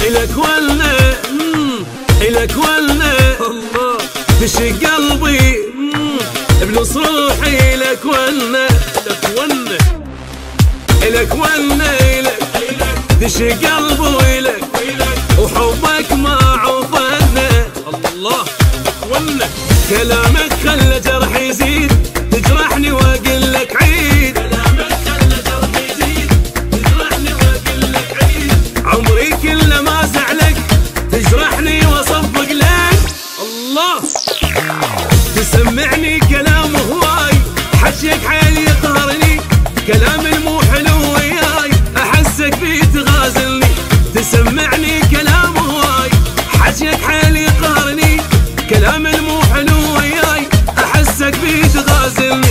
إلك ولنا إلك ولنا الله تشق قلبي بنص روحي إلك ولنا إلك ولنا إلك تشق قلبي إلك وحبك ما عوفنا الله ولنا كلامك خلى جرحي يزيد تجرحني واقول لك عيد كلامك خلى جرحي يزيد تجرحني واقول لك عيد عمري كله ما زعلك تجرحني واصفق لك الله تسمعني كلام هواي حجيك حيل يقهرني كلام المو حلو وياي احسك فيه تغازلني تسمعني كلام هواي حجيك حيل يقهرني كلام المو حلو وياي احسك فيه تغازلني